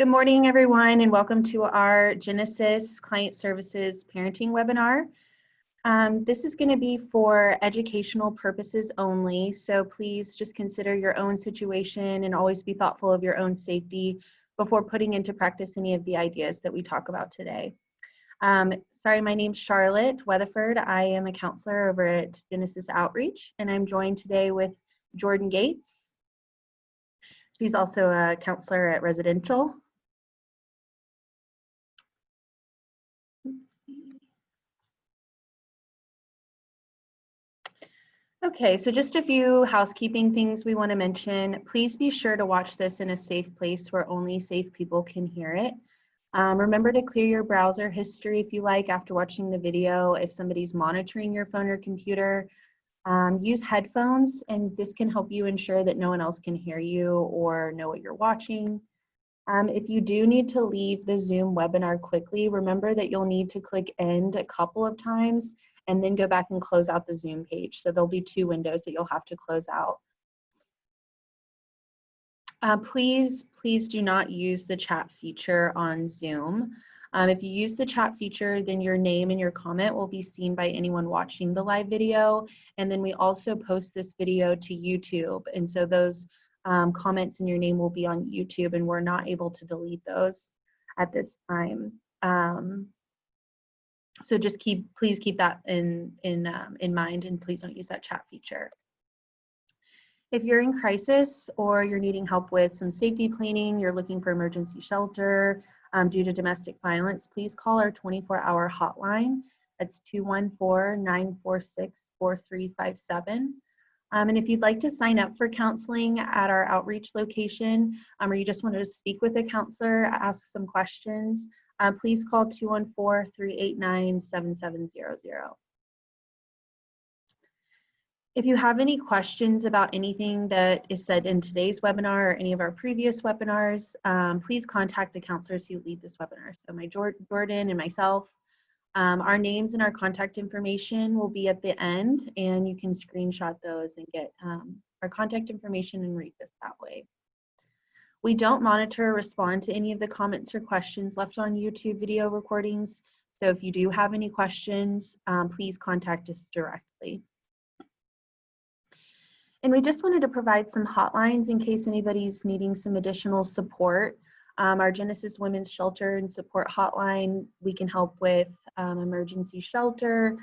Good morning, everyone, and welcome to our Genesis Client Services Parenting webinar. This is going to be for educational purposes only, so please just consider your own situation and always be thoughtful of your own safety before putting into practice any of the ideas that we talk about today. Sorry, my name's Charlotte Weatherford. I am a counselor over at Genesis Outreach, and I'm joined today with Jordan Gates. She's also a counselor at Residential. Okay, so just a few housekeeping things we want to mention. Please be sure to watch this in a safe place where only safe people can hear it. Remember to clear your browser history if you like after watching the video. If somebody's monitoring your phone or computer, use headphones, and this can help you ensure that no one else can hear you or know what you're watching. If you do need to leave the Zoom webinar quickly, remember that you'll need to click end a couple of times and then go back and close out the Zoom page. So there'll be two windows that you'll have to close out. Please do not use the chat feature on Zoom. If you use the chat feature, then your name and your comment will be seen by anyone watching the live video. And then we also post this video to YouTube. And so those comments and your name will be on YouTube, and we're not able to delete those at this time. So just please keep that in mind, and please don't use that chat feature. If you're in crisis or you're needing help with some safety planning, you're looking for emergency shelter due to domestic violence, please call our 24-hour hotline. That's 214-946-4357. And if you'd like to sign up for counseling at our outreach location, or you just want to speak with a counselor, ask some questions, please call 214-389-7700. If you have any questions about anything that is said in today's webinar or any of our previous webinars, please contact the counselors who lead this webinar. So Jordan and myself. Our names and our contact information will be at the end, and you can screenshot those and get our contact information and read this that way. We don't monitor or respond to any of the comments or questions left on YouTube video recordings. So if you do have any questions, please contact us directly. And we just wanted to provide some hotlines in case anybody's needing some additional support. Our Genesis Women's Shelter and Support Hotline, we can help with emergency shelter,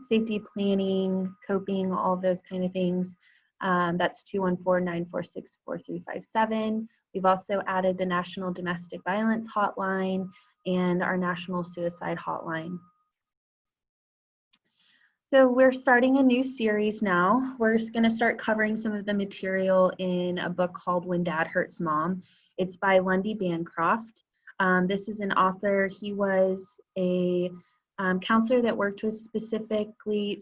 safety planning, coping, all those kind of things. That's 214-946-4357. We've also added the National Domestic Violence Hotline and our National Suicide Hotline. So we're starting a new series now. We're going to start covering some of the material in a book called When Dad Hurts Mom. It's by Lundy Bancroft. This is an author. He was a counselor that worked with specifically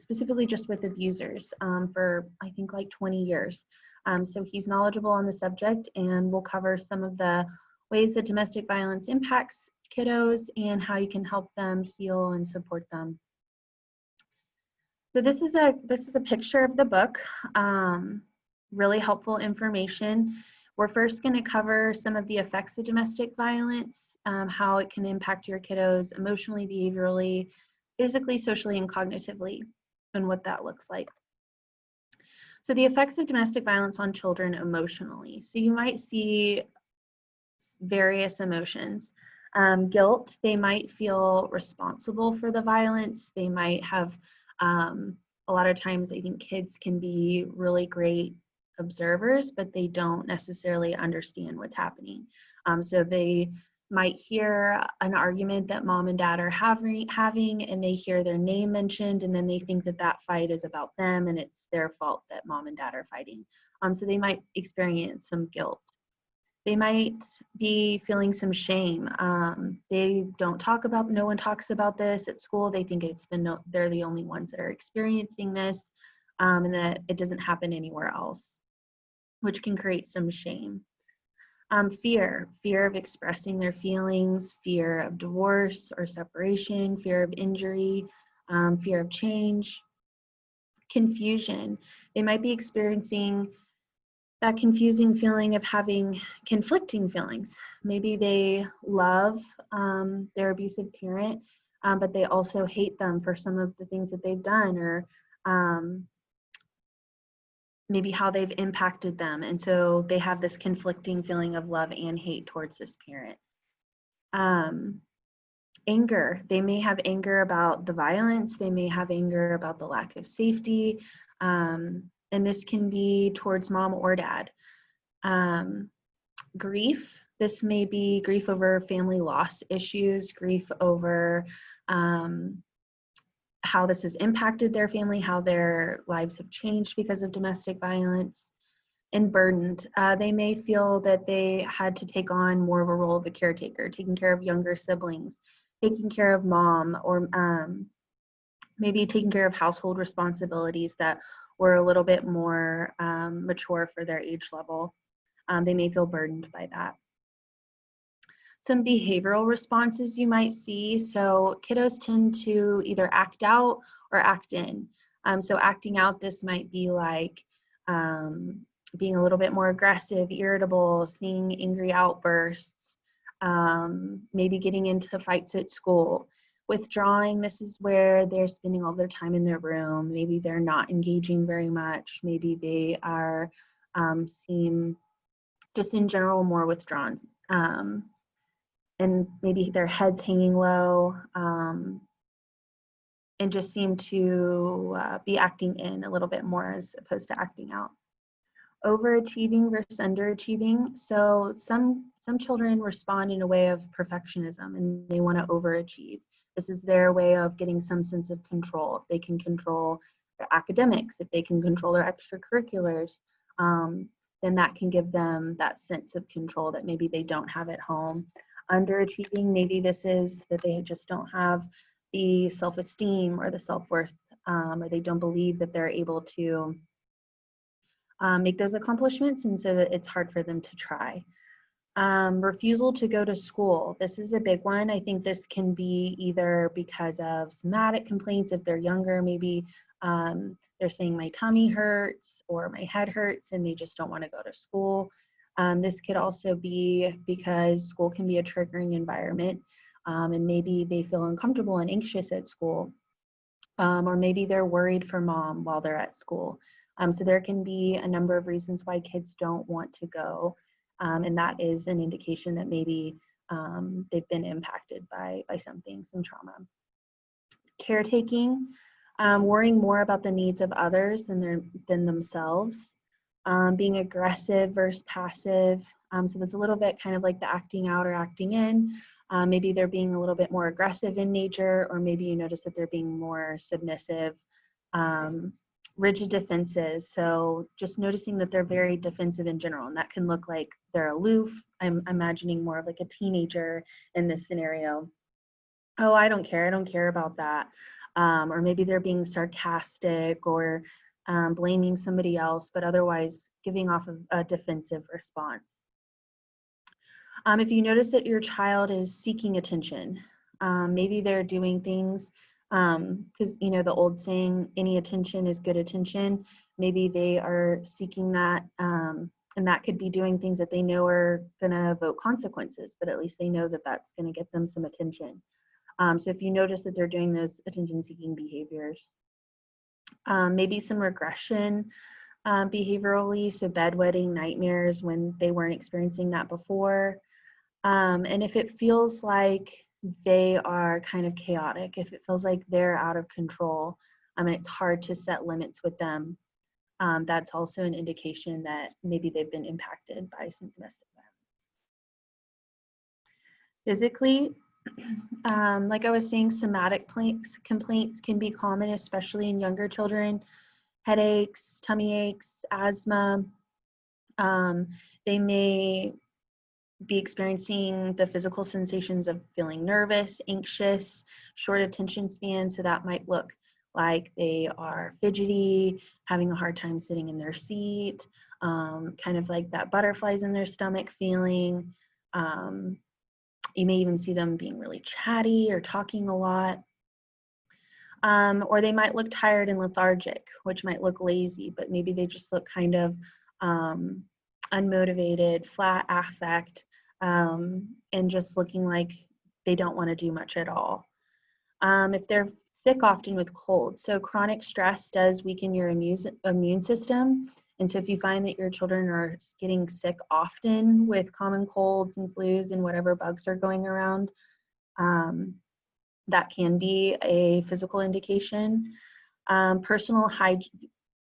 just with abusers for I think like 20 years. So he's knowledgeable on the subject, and we'll cover some of the ways that domestic violence impacts kiddos and how you can help them heal and support them. So this is a picture of the book. Really helpful information. We're first going to cover some of the effects of domestic violence, how it can impact your kiddos emotionally, behaviorally, physically, socially, and cognitively, and what that looks like. So the effects of domestic violence on children emotionally. So you might see various emotions. Guilt, they might feel responsible for the violence. They might have, a lot of times I think kids can be really great observers, but they don't necessarily understand what's happening. So they might hear an argument that mom and dad are having, and they hear their name mentioned, and then they think that that fight is about them and it's their fault that mom and dad are fighting. So they might experience some guilt. They might be feeling some shame. They don't talk about, no one talks about this at school. They think they're the only ones that are experiencing this, and that it doesn't happen anywhere else, which can create some shame. Fear of expressing their feelings, fear of divorce or separation, fear of injury, fear of change. Confusion. They might be experiencing that confusing feeling of having conflicting feelings. Maybe they love their abusive parent, but they also hate them for some of the things that they've done, or maybe how they've impacted them. And so they have this conflicting feeling of love and hate towards this parent. Anger, they may have anger about the violence, they may have anger about the lack of safety, and this can be towards mom or dad. Grief, this may be grief over family loss issues, grief over how this has impacted their family, how their lives have changed because of domestic violence. And burdened, they may feel that they had to take on more of a role of a caretaker, taking care of younger siblings, taking care of mom, or maybe taking care of household responsibilities that were a little bit more mature for their age level. They may feel burdened by that. Some behavioral responses you might see. So kiddos tend to either act out or act in. So acting out, this might be like being a little bit more aggressive, irritable, seeing angry outbursts, maybe getting into fights at school. Withdrawing, this is where they're spending all their time in their room. Maybe they're not engaging very much. Maybe they are seem just in general more withdrawn. And maybe their head's hanging low, and just seem to be acting in a little bit more as opposed to acting out. Overachieving versus underachieving. So some children respond in a way of perfectionism and they want to overachieve. This is their way of getting some sense of control. If they can control their academics, if they can control their extracurriculars, then that can give them that sense of control that maybe they don't have at home. Underachieving, maybe this is that they just don't have the self-esteem or the self-worth, or they don't believe that they're able to make those accomplishments, and so that it's hard for them to try. Refusal to go to school. This is a big one. I think this can be either because of somatic complaints if they're younger, maybe they're saying my tummy hurts or my head hurts and they just don't want to go to school. This could also be because school can be a triggering environment, and maybe they feel uncomfortable and anxious at school, or maybe they're worried for mom while they're at school. So there can be a number of reasons why kids don't want to go, and that is an indication that maybe they've been impacted by something, some trauma. Caretaking, worrying more about the needs of others than themselves. Being aggressive versus passive. So that's a little bit kind of like the acting out or acting in. Maybe they're being a little bit more aggressive in nature, or maybe you notice that they're being more submissive. Rigid defenses. So just noticing that they're very defensive in general, and that can look like they're aloof. I'm imagining more of like a teenager in this scenario. Oh, I don't care about that. Or maybe they're being sarcastic or blaming somebody else, but otherwise giving off a defensive response. If you notice that your child is seeking attention, maybe they're doing things, because you know the old saying, any attention is good attention. Maybe they are seeking that, and that could be doing things that they know are going to evoke consequences, but at least they know that that's going to get them some attention. So if you notice that they're doing those attention-seeking behaviors, maybe some regression behaviorally, so bedwetting, nightmares when they weren't experiencing that before. And if it feels like they are kind of chaotic, if it feels like they're out of control, and it's hard to set limits with them, that's also an indication that maybe they've been impacted by some domestic violence. Physically, like I was saying, somatic complaints can be common, especially in younger children. Headaches, tummy aches, asthma. They may be experiencing the physical sensations of feeling nervous, anxious, short attention span. So that might look like they are fidgety, having a hard time sitting in their seat, kind of like that butterflies in their stomach feeling. You may even see them being really chatty or talking a lot. Or they might look tired and lethargic, which might look lazy, but maybe they just look kind of unmotivated, flat affect, and just looking like they don't want to do much at all. If they're sick, often with colds. So chronic stress does weaken your immune system. And so if you find that your children are getting sick often with common colds and flus and whatever bugs are going around, that can be a physical indication. Personal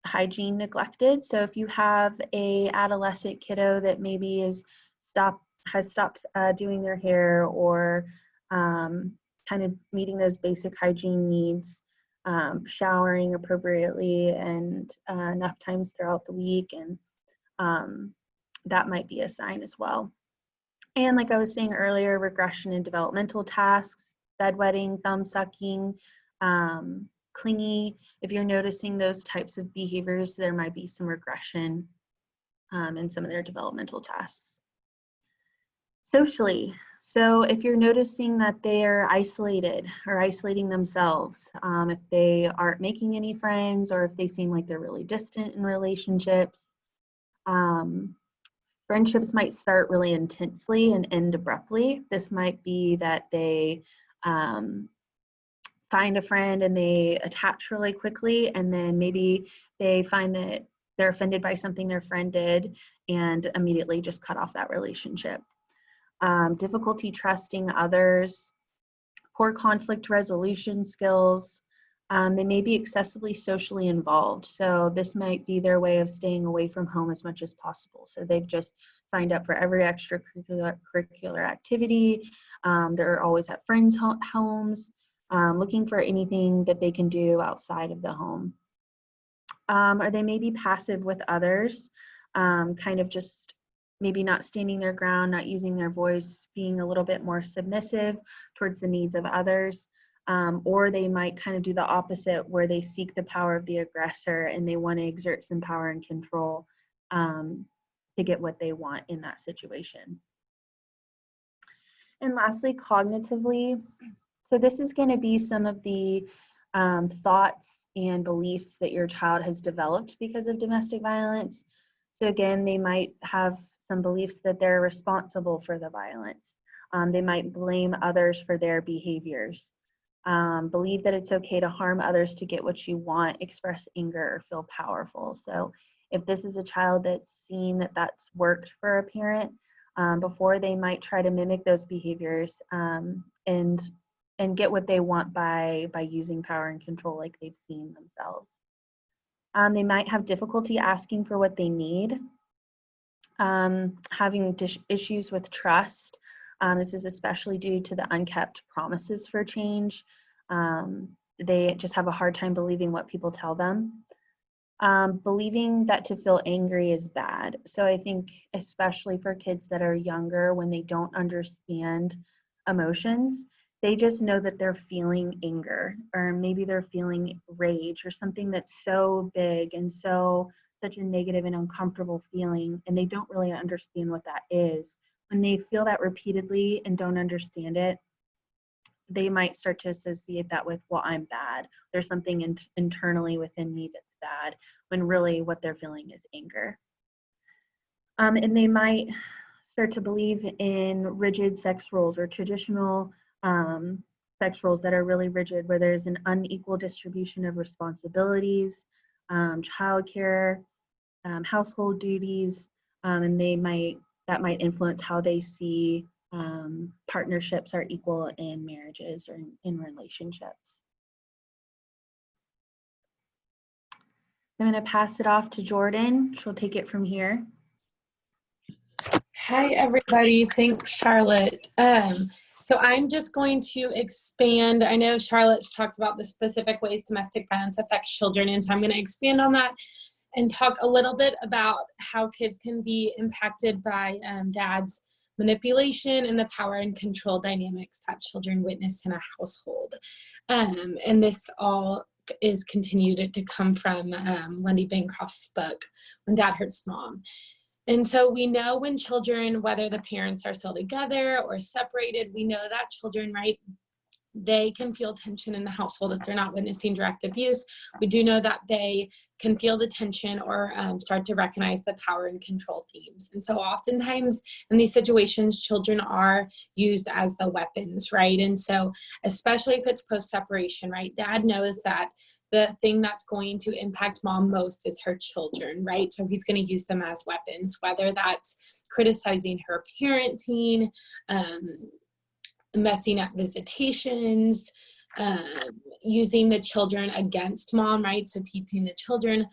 hygiene neglected. So if you have a adolescent kiddo that maybe has stopped doing their hair, or kind of meeting those basic hygiene needs, showering appropriately and enough times throughout the week, and that might be a sign as well. And like I was saying earlier, regression in developmental tasks, bedwetting, thumb sucking, clingy. If you're noticing those types of behaviors, there might be some regression in some of their developmental tasks. Socially, so if you're noticing that they are isolated or isolating themselves, if they aren't making any friends, or if they seem like they're really distant in relationships, friendships might start really intensely and end abruptly. This might be that they find a friend and they attach really quickly, and then maybe they find that they're offended by something their friend did and immediately just cut off that relationship. Difficulty trusting others, poor conflict resolution skills. They may be excessively socially involved. So this might be their way of staying away from home as much as possible. So they've just signed up for every extracurricular activity. They're always at friends' homes, looking for anything that they can do outside of the home. Or they may be passive with others, kind of just maybe not standing their ground, not using their voice, being a little bit more submissive towards the needs of others. Or they might kind of do the opposite, where they seek the power of the aggressor and they want to exert some power and control to get what they want in that situation. And lastly, cognitively. So this is going to be some of the thoughts and beliefs that your child has developed because of domestic violence. So again, they might have some beliefs that they're responsible for the violence. They might blame others for their behaviors. Believe that it's okay to harm others to get what you want, express anger, or feel powerful. So if this is a child that's seen that that's worked for a parent before, they might try to mimic those behaviors and get what they want by using power and control like they've seen themselves. They might have difficulty asking for what they need, having issues with trust. This is especially due to the unkept promises for change. They just have a hard time believing what people tell them. Believing that to feel angry is bad. So I think especially for kids that are younger, when they don't understand emotions, they just know that they're feeling anger, or maybe they're feeling rage, or something that's so big and such a negative and uncomfortable feeling, and they don't really understand what that is. When they feel that repeatedly and don't understand it, they might start to associate that with, well, I'm bad. There's something internally within me that's bad, when really what they're feeling is anger. And they might start to believe in rigid sex roles, or traditional sex roles that are really rigid, where there's an unequal distribution of responsibilities, childcare, household duties, and that might influence how they see partnerships are equal in marriages or in relationships. I'm going to pass it off to Jordan. She'll take it from here. Hi, everybody. Thanks, Charlotte. So I'm just going to expand. I know Charlotte's talked about the specific ways domestic violence affects children, and so I'm going to expand on that and talk a little bit about how kids can be impacted by dad's manipulation and the power and control dynamics that children witness in a household. And this all is continued to come from Wendy Bancroft's book, When Dad Hurts Mom. And so we know when children, whether the parents are still together or separated, we know that children, right, they can feel tension in the household if they're not witnessing direct abuse. We do know that they can feel the tension or start to recognize the power and control themes. And so oftentimes in these situations, children are used as the weapons, right? And so especially if it's post-separation, right? Dad knows that the thing that's going to impact mom most is her children, right? So he's going to use them as weapons, whether that's criticizing her parenting, messing up visitations, using the children against mom, right? So teaching the children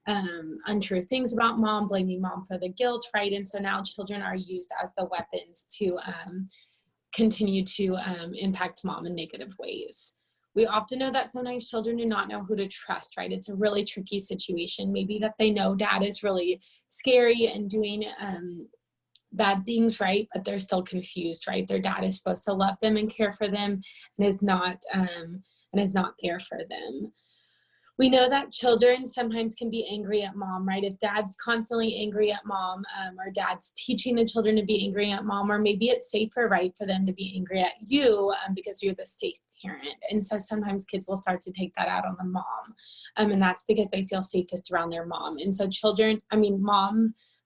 untrue things about mom, blaming mom for the guilt, right? And so now children are used as the weapons to continue to impact mom in negative ways. We often know that sometimes children do not know who to trust, right? It's a really tricky situation. Maybe that they know dad is really scary and doing bad things, right? But they're still confused, right? Their dad is supposed to love them and care for them and is not there for them. We know that children sometimes can be angry at mom, right? If dad's constantly angry at mom, or dad's teaching the children to be angry at mom, or maybe it's safer, right, for them to be angry at you because you're the safe parent. And so sometimes kids will start to take that out on the mom. And that's because they feel safest around their mom. And so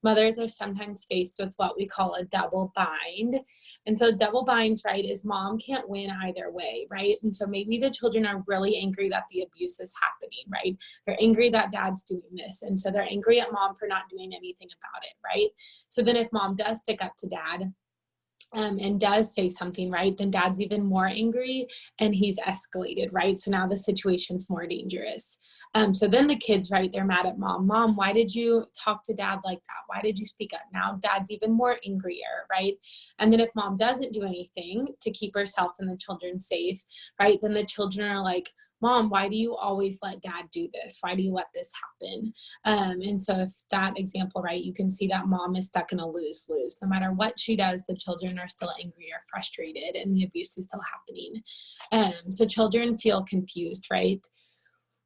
mothers are sometimes faced with what we call a double bind. And so double binds, right, is mom can't win either way, right? And so maybe the children are really angry that the abuse is happening, right? They're angry that dad's doing this. And so they're angry at mom for not doing anything about it, right? So then if mom does stick up to dad, and does say something, right, then dad's even more angry and he's escalated, right? So now the situation's more dangerous. So then the kids, right, they're mad at mom. Mom, why did you talk to dad like that? Why did you speak up? Now dad's even more angrier, right? And then if mom doesn't do anything to keep herself and the children safe, right, then the children are like, Mom, why do you always let dad do this? Why do you let this happen? And so if that example, right, you can see that mom is stuck in a lose-lose. No matter what she does, the children are still angry or frustrated and the abuse is still happening. So children feel confused, right?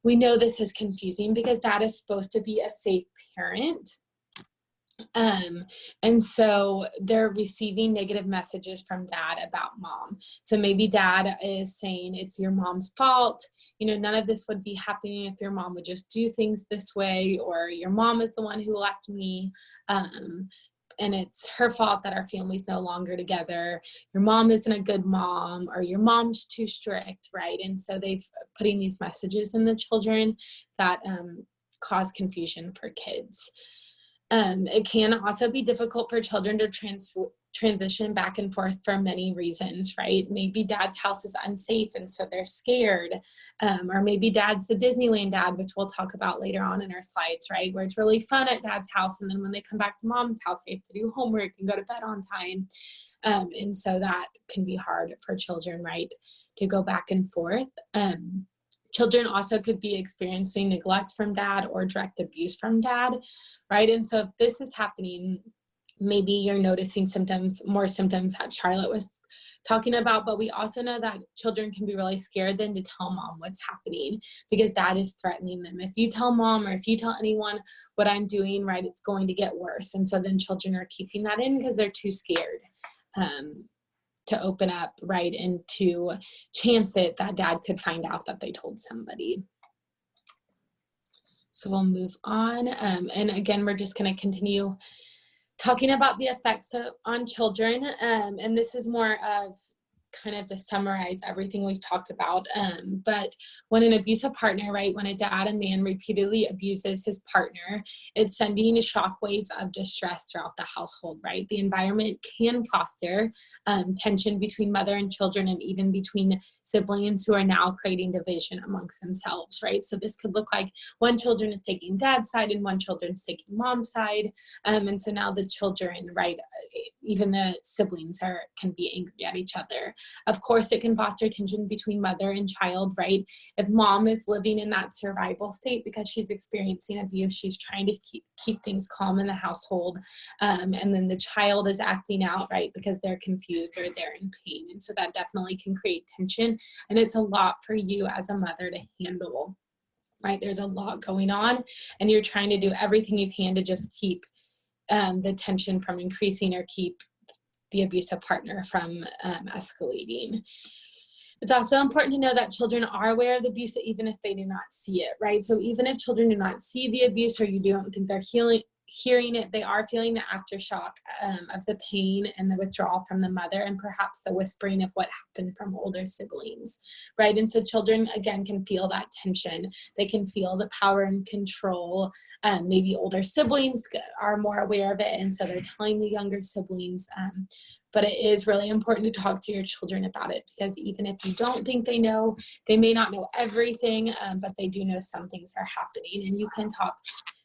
We know this is confusing because dad is supposed to be a safe parent. And so they're receiving negative messages from dad about mom. So maybe dad is saying it's your mom's fault. You know, none of this would be happening if your mom would just do things this way, or your mom is the one who left me. And it's her fault that our family's no longer together. Your mom isn't a good mom, or your mom's too strict, right? And so they've putting these messages in the children that cause confusion for kids. It can also be difficult for children to transition back and forth for many reasons, right? Maybe dad's house is unsafe and so they're scared. Or maybe dad's the Disneyland dad, which we'll talk about later on in our slides, right? Where it's really fun at dad's house. And then when they come back to mom's house, they have to do homework and go to bed on time. And so that can be hard for children, right? To go back and forth. Children also could be experiencing neglect from dad or direct abuse from dad, right? And so if this is happening, maybe you're noticing more symptoms that Charlotte was talking about, but we also know that children can be really scared then to tell mom what's happening because dad is threatening them. If you tell mom or if you tell anyone what I'm doing, right, it's going to get worse. And so then children are keeping that in because they're too scared to open up, right, and to chance it that dad could find out that they told somebody. So we'll move on. And again, we're just going to continue talking about the effects on children. And this is more of kind of to summarize everything we've talked about. But when an abusive partner, right, when a dad, a man repeatedly abuses his partner, it's sending shockwaves of distress throughout the household, right? The environment can foster tension between mother and children and even between siblings who are now creating division amongst themselves, right? So this could look like one children is taking dad's side and one children is taking mom's side. And so now the children, right, even the siblings can be angry at each other. Of course, it can foster tension between mother and child, right? If mom is living in that survival state because she's experiencing abuse, she's trying to keep things calm in the household. And then the child is acting out, right, because they're confused or they're in pain. And so that definitely can create tension. And it's a lot for you as a mother to handle, right? There's a lot going on and you're trying to do everything you can to just keep the tension from increasing or keep the abusive partner from escalating. It's also important to know that children are aware of the abuse even if they do not see it, right? So even if children do not see the abuse or you don't think they're hearing it, they are feeling the aftershock of the pain and the withdrawal from the mother, and perhaps the whispering of what happened from older siblings, right? And so children, again, can feel that tension. They can feel the power and control. Maybe older siblings are more aware of it, and so they're telling the younger siblings. But it is really important to talk to your children about it, because even if you don't think they know, they may not know everything, but they do know some things are happening. And you can talk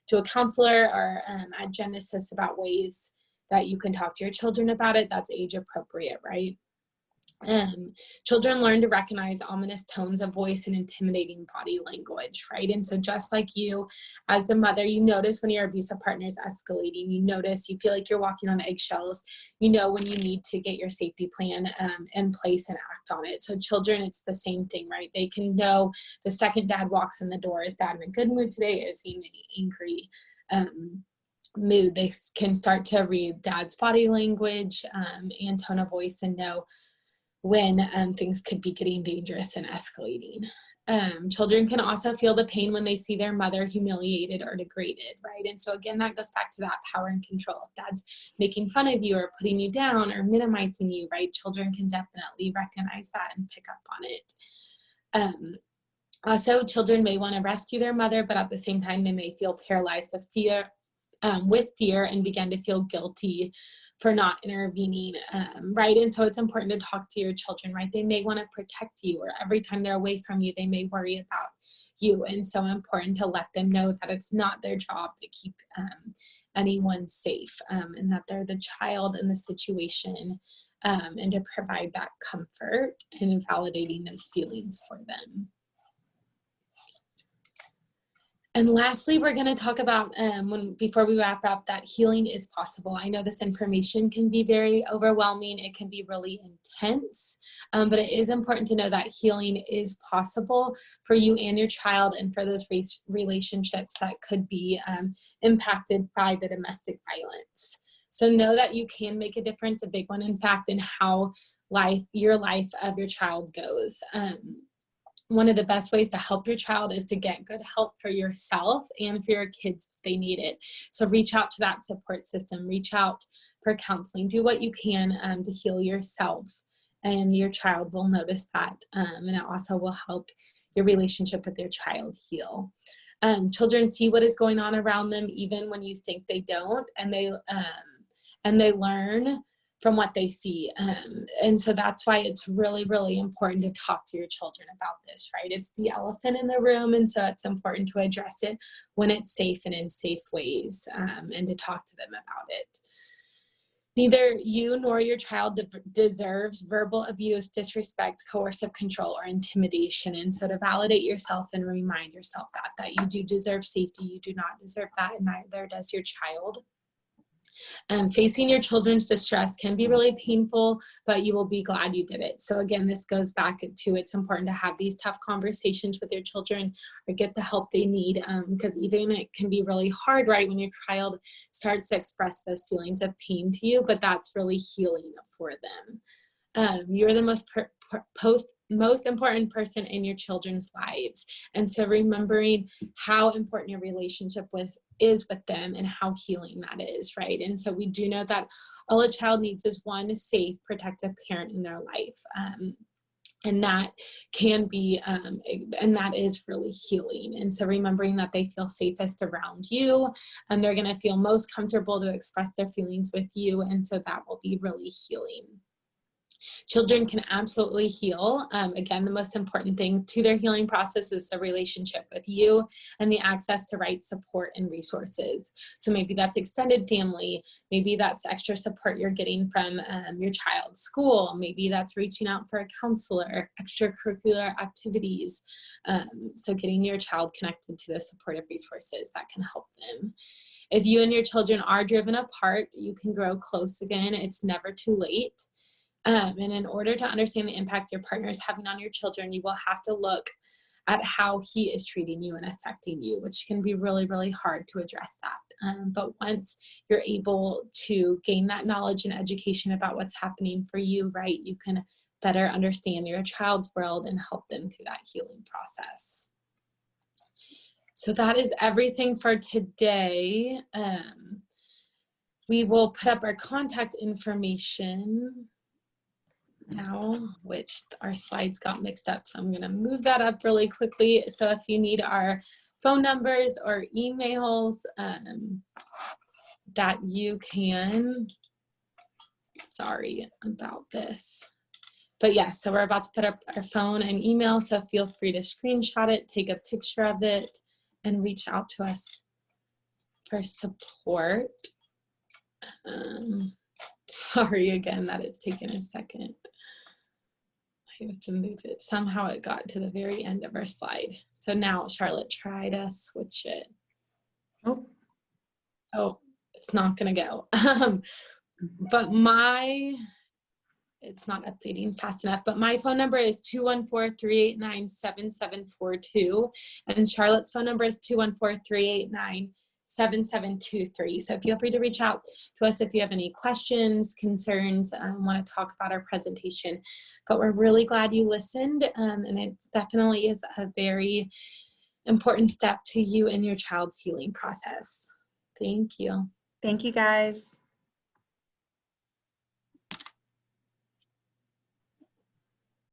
to a counselor or at Genesis about ways that you can talk to your children about it that's age appropriate, right? Children learn to recognize ominous tones of voice and intimidating body language, right? And so just like you, as a mother, you notice when your abusive partner is escalating, you feel like you're walking on eggshells, you know when you need to get your safety plan in place and act on it. So children, it's the same thing, right? They can know the second dad walks in the door, is dad in a good mood today, or is he in an angry mood? They can start to read dad's body language and tone of voice and know when things could be getting dangerous and escalating. Children can also feel the pain when they see their mother humiliated or degraded, right? And so again, that goes back to that power and control. If dad's making fun of you or putting you down or minimizing you, right? Children can definitely recognize that and pick up on it. Also, children may want to rescue their mother, but at the same time, they may feel paralyzed with fear and begin to feel guilty for not intervening, right? And so it's important to talk to your children, right? They may want to protect you, or every time they're away from you, they may worry about you. And so important to let them know that it's not their job to keep anyone safe, and that they're the child in the situation, and to provide that comfort and validating those feelings for them. And lastly, we're going to talk about, before we wrap up, that healing is possible. I know this information can be very overwhelming. It can be really intense, but it is important to know that healing is possible for you and your child, and for those relationships that could be impacted by the domestic violence. So know that you can make a difference, a big one, in fact, in how your life of your child goes. One of the best ways to help your child is to get good help for yourself and for your kids if they need it. So reach out to that support system, reach out for counseling, do what you can to heal yourself, and your child will notice that. And it also will help your relationship with your child heal. Children see what is going on around them even when you think they don't, and they learn from what they see. And so that's why it's really, really important to talk to your children about this, right? It's the elephant in the room, and so it's important to address it when it's safe and in safe ways, and to talk to them about it. Neither you nor your child deserves verbal abuse, disrespect, coercive control, or intimidation. And so to validate yourself and remind yourself that you do deserve safety, you do not deserve that, and neither does your child. Facing your children's distress can be really painful, but you will be glad you did it. So again, this goes back to, it's important to have these tough conversations with your children, or get the help they need, because even it can be really hard, right, when your child starts to express those feelings of pain to you, but that's really healing for them. You're the most important person in your children's lives. And so remembering how important your relationship is with them and how healing that is, right? And so we do know that all a child needs is one safe, protective parent in their life. And that can be, and that is really healing. And so remembering that they feel safest around you, and they're going to feel most comfortable to express their feelings with you. And so that will be really healing. Children can absolutely heal. Again, the most important thing to their healing process is the relationship with you and the access to right support and resources. So maybe that's extended family, maybe that's extra support you're getting from your child's school, maybe that's reaching out for a counselor, extracurricular activities. So getting your child connected to the supportive resources that can help them. If you and your children are driven apart, you can grow close again. It's never too late. And in order to understand the impact your partner is having on your children, you will have to look at how he is treating you and affecting you, which can be really, really hard to address that. But once you're able to gain that knowledge and education about what's happening for you, right, you can better understand your child's world and help them through that healing process. So that is everything for today. We will put up our contact information now, which our slides got mixed up. So I'm going to move that up really quickly. So if you need our phone numbers or emails, that you can, sorry about this. But yes, so we're about to put up our phone and email. So feel free to screenshot it, take a picture of it, and reach out to us for support. Sorry again that it's taken a second. I have to move it. Somehow it got to the very end of our slide. So now, Charlotte, try to switch it. Oh, it's not going to go. But it's not updating fast enough, but my phone number is 214-389-7742. And Charlotte's phone number is 214-389-7723. So feel free to reach out to us if you have any questions, concerns, want to talk about our presentation. But we're really glad you listened, and it definitely is a very important step to you and your child's healing process. Thank you. Thank you, guys.